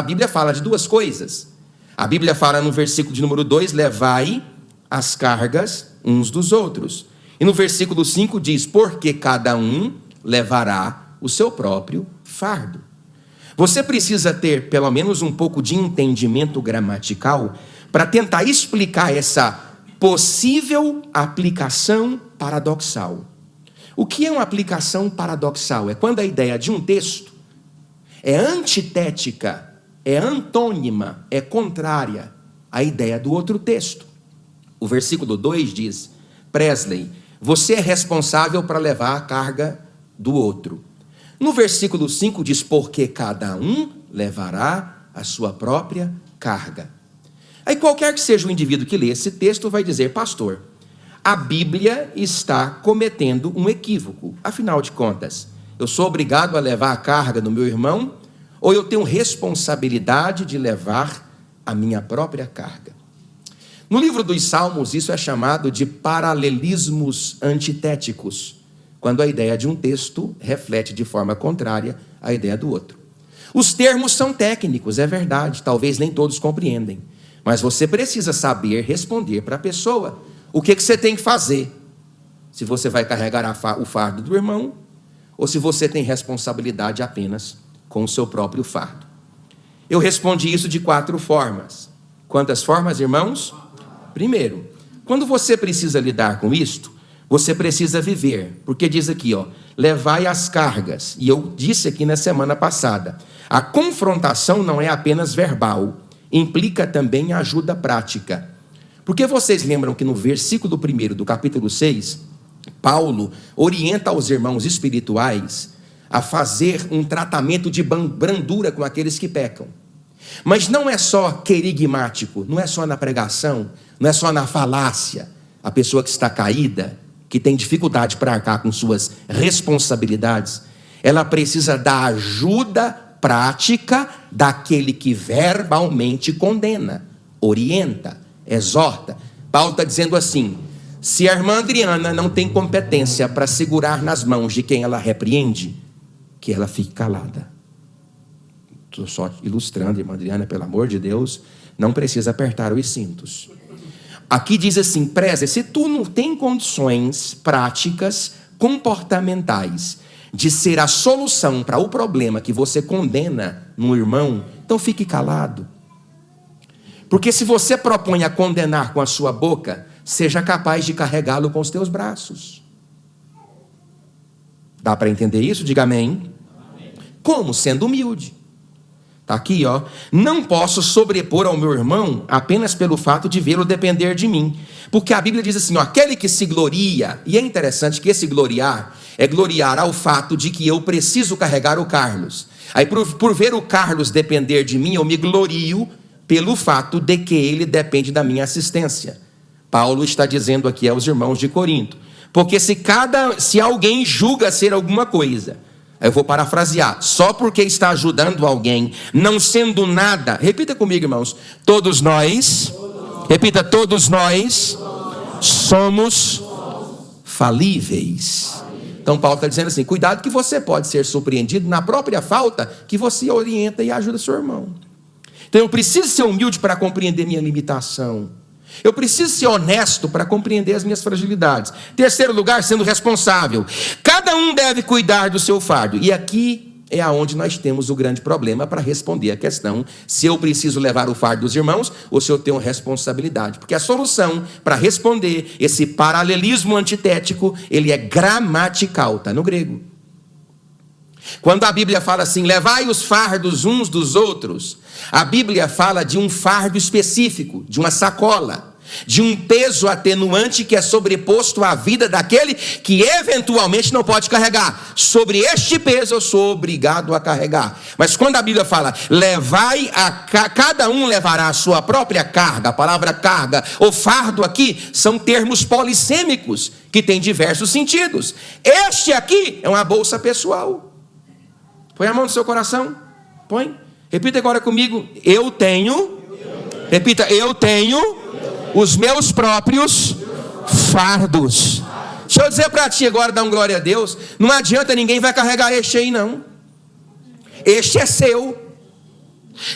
A Bíblia fala de duas coisas. A Bíblia fala no versículo de número 2, levai as cargas uns dos outros. E no versículo 5 diz, porque cada um levará o seu próprio fardo. Você precisa ter pelo menos um pouco de entendimento gramatical para tentar explicar essa possível aplicação paradoxal. O que é uma aplicação paradoxal? É quando a ideia de um texto é antitética, é antônima, é contrária à ideia do outro texto. O versículo 2 diz, Presley, você é responsável para levar a carga do outro. No versículo 5 diz, porque cada um levará a sua própria carga. Aí qualquer que seja o indivíduo que lê esse texto vai dizer, pastor, a Bíblia está cometendo um equívoco. Afinal de contas, eu sou obrigado a levar a carga do meu irmão ou eu tenho responsabilidade de levar a minha própria carga? No livro dos Salmos, isso é chamado de paralelismos antitéticos, quando a ideia de um texto reflete de forma contrária à ideia do outro. Os termos são técnicos, é verdade, talvez nem todos compreendem, mas você precisa saber responder para a pessoa o que você tem que fazer. Se você vai carregar o fardo do irmão, ou se você tem responsabilidade apenas com o seu próprio fardo. Eu respondi isso de 4 formas. Quantas formas, irmãos? Primeiro, quando você precisa lidar com isto, você precisa viver, porque diz aqui, levai as cargas. E eu disse aqui na semana passada, a confrontação não é apenas verbal, implica também ajuda prática. Porque vocês lembram que no versículo 1 do capítulo 6, Paulo orienta aos irmãos espirituais a fazer um tratamento de brandura com aqueles que pecam. Mas não é só querigmático, não é só na pregação, não é só na falácia. A pessoa que está caída, que tem dificuldade para arcar com suas responsabilidades, ela precisa da ajuda prática daquele que verbalmente condena, orienta, exorta. Paulo está dizendo assim, se a irmã Adriana não tem competência para segurar nas mãos de quem ela repreende, que ela fique calada. Estou só ilustrando, irmã Adriana, pelo amor de Deus, não precisa apertar os cintos. Aqui diz assim, Preza, se tu não tem condições práticas, comportamentais, de ser a solução para o problema que você condena no irmão, então fique calado. Porque se você propõe a condenar com a sua boca, seja capaz de carregá-lo com os teus braços. Dá para entender isso? Diga amém. Como? Sendo humilde. Está aqui, não posso sobrepor ao meu irmão apenas pelo fato de vê-lo depender de mim. Porque a Bíblia diz assim, aquele que se gloria, e é interessante que esse gloriar é gloriar ao fato de que eu preciso carregar o Carlos. Aí por ver o Carlos depender de mim, eu me glorio pelo fato de que ele depende da minha assistência. Paulo está dizendo aqui aos irmãos de Corinto, porque se alguém julga ser alguma coisa, eu vou parafrasear, só porque está ajudando alguém, não sendo nada, repita comigo, irmãos, todos nós somos falíveis. Então Paulo está dizendo assim, cuidado que você pode ser surpreendido na própria falta que você orienta e ajuda seu irmão. Então eu preciso ser humilde para compreender minha limitação. Eu preciso ser honesto para compreender as minhas fragilidades. Terceiro lugar, sendo responsável. Cada um deve cuidar do seu fardo. E aqui é aonde nós temos o grande problema para responder a questão se eu preciso levar o fardo dos irmãos ou se eu tenho responsabilidade. Porque a solução para responder esse paralelismo antitético, ele é gramatical, está no grego. Quando a Bíblia fala assim, levai os fardos uns dos outros, a Bíblia fala de um fardo específico, de uma sacola, de um peso atenuante que é sobreposto à vida daquele que eventualmente não pode carregar. Sobre este peso eu sou obrigado a carregar. Mas quando a Bíblia fala, cada um levará a sua própria carga, a palavra carga ou fardo aqui são termos polissêmicos que têm diversos sentidos. Este aqui é uma bolsa pessoal. Põe a mão no seu coração. Põe. Repita agora comigo. Eu tenho. Repita. Eu tenho os meus próprios fardos. Deixa eu dizer para ti agora, dá um glória a Deus. Não adianta, ninguém vai carregar este aí não. Este é seu.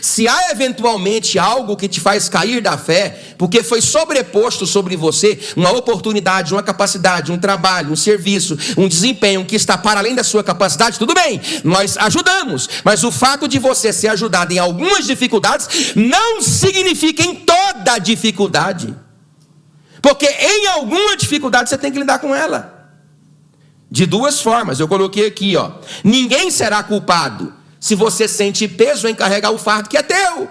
Se há eventualmente algo que te faz cair da fé, porque foi sobreposto sobre você uma oportunidade, uma capacidade, um trabalho, um serviço, um desempenho que está para além da sua capacidade, tudo bem, nós ajudamos, mas o fato de você ser ajudado em algumas dificuldades não significa em toda dificuldade, porque em alguma dificuldade você tem que lidar com ela de duas formas. Eu coloquei aqui, ó: ninguém será culpado se você sente peso em carregar o fardo que é teu.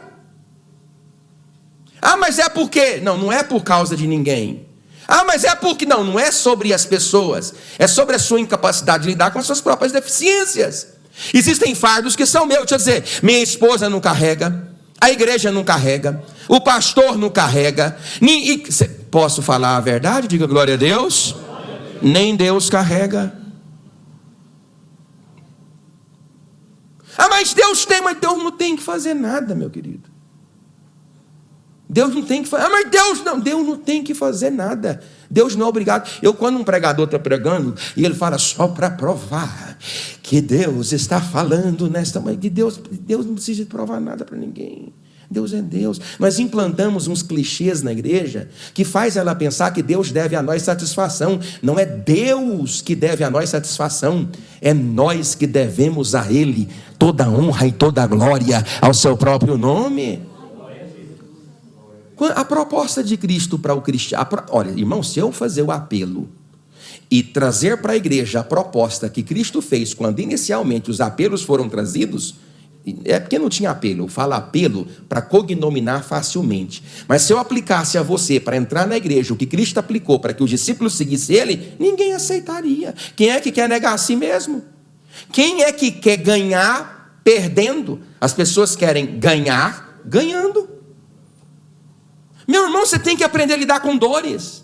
Ah, mas é porque... Não é por causa de ninguém. Ah, mas é porque... Não é sobre as pessoas. É sobre a sua incapacidade de lidar com as suas próprias deficiências. Existem fardos que são meus. Deixa eu dizer, minha esposa não carrega, a igreja não carrega, o pastor não carrega. Posso falar a verdade? Diga glória a Deus. Nem Deus carrega. Ah, mas Deus não tem que fazer nada, meu querido. Deus não tem que fazer. Ah, mas Deus não tem que fazer nada. Deus não é obrigado. Quando um pregador está pregando e ele fala só para provar que Deus está falando nesta manhã, que Deus não precisa provar nada para ninguém. Deus é Deus. Nós implantamos uns clichês na igreja que faz ela pensar que Deus deve a nós satisfação. Não é Deus que deve a nós satisfação, é nós que devemos a Ele toda a honra e toda a glória ao seu próprio nome. A proposta de Cristo para o cristiano... Olha, irmão, se eu fazer o apelo e trazer para a igreja a proposta que Cristo fez quando inicialmente os apelos foram trazidos... É porque não tinha apelo. Eu falo apelo para cognominar facilmente. Mas se eu aplicasse a você para entrar na igreja o que Cristo aplicou para que os discípulos seguissem Ele, ninguém aceitaria. Quem é que quer negar a si mesmo? Quem é que quer ganhar perdendo? As pessoas querem ganhar ganhando. Meu irmão, você tem que aprender a lidar com dores.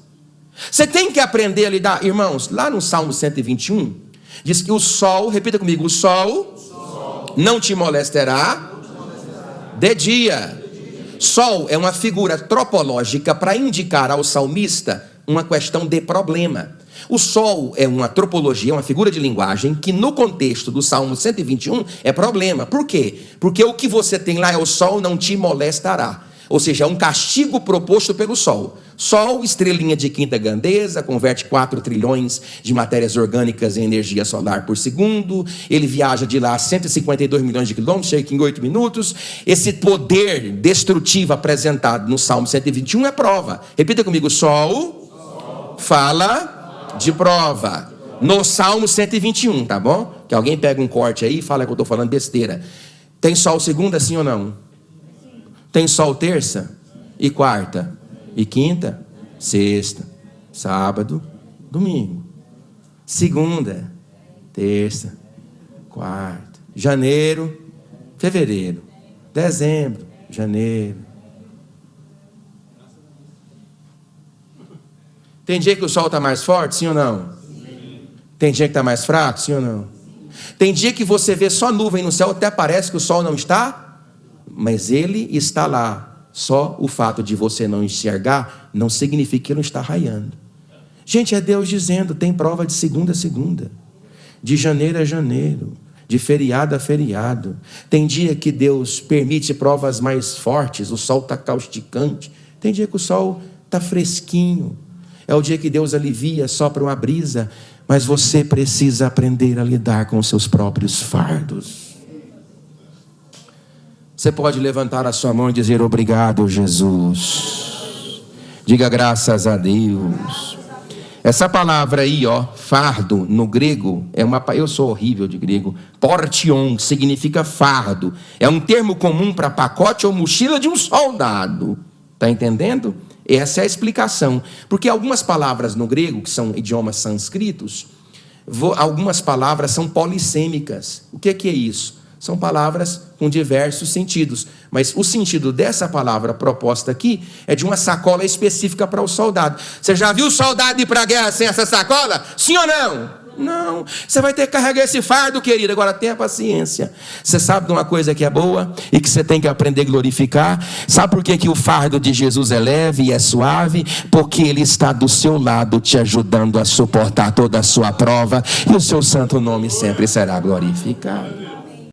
Você tem que aprender a lidar... Irmãos, lá no Salmo 121, diz que o sol, repita comigo, o sol não te molestará de dia. Sol é uma figura tropológica para indicar ao salmista uma questão de problema. O sol é uma tropologia, uma figura de linguagem que no contexto do Salmo 121 é problema. Por quê? Porque o que você tem lá é o sol não te molestará. Ou seja, é um castigo proposto pelo Sol. Sol, estrelinha de quinta grandeza, converte 4 trilhões de matérias orgânicas em energia solar por segundo. Ele viaja de lá a 152 milhões de quilômetros, chega aqui em 8 minutos. Esse poder destrutivo apresentado no Salmo 121 é prova. Repita comigo, Sol fala de prova. No Salmo 121, tá bom? Que alguém pega um corte aí e fala que eu estou falando besteira. Tem Sol segunda, sim ou não? Tem sol terça e quarta e quinta, sexta, sábado, domingo. Segunda, terça, quarta, janeiro, fevereiro, dezembro, janeiro. Tem dia que o sol está mais forte, sim ou não? Sim. Tem dia que está mais fraco, sim ou não? Tem dia que você vê só nuvem no céu, até parece que o sol não está, mas ele está lá. Só o fato de você não enxergar não significa que ele não está raiando. Gente, é Deus dizendo, tem prova de segunda a segunda, de janeiro a janeiro, de feriado a feriado. Tem dia que Deus permite provas mais fortes, o sol está causticante. Tem dia que o sol está fresquinho. É o dia que Deus alivia, sopra uma brisa, mas você precisa aprender a lidar com os seus próprios fardos. Você pode levantar a sua mão e dizer obrigado, Jesus. Diga graças a Deus. Essa palavra aí, ó, fardo, no grego, eu sou horrível de grego, portion, significa fardo. É um termo comum para pacote ou mochila de um soldado. Está entendendo? Essa é a explicação. Porque algumas palavras no grego, que são idiomas sânscritos, algumas palavras são polissêmicas. O que é isso? São palavras com diversos sentidos. Mas o sentido dessa palavra proposta aqui é de uma sacola específica para o soldado. Você já viu o soldado ir para a guerra sem essa sacola? Sim ou não? Não. Você vai ter que carregar esse fardo, querido. Agora tenha paciência. Você sabe de uma coisa que é boa e que você tem que aprender a glorificar? Sabe por que o fardo de Jesus é leve e é suave? Porque Ele está do seu lado te ajudando a suportar toda a sua prova e o seu santo nome sempre será glorificado.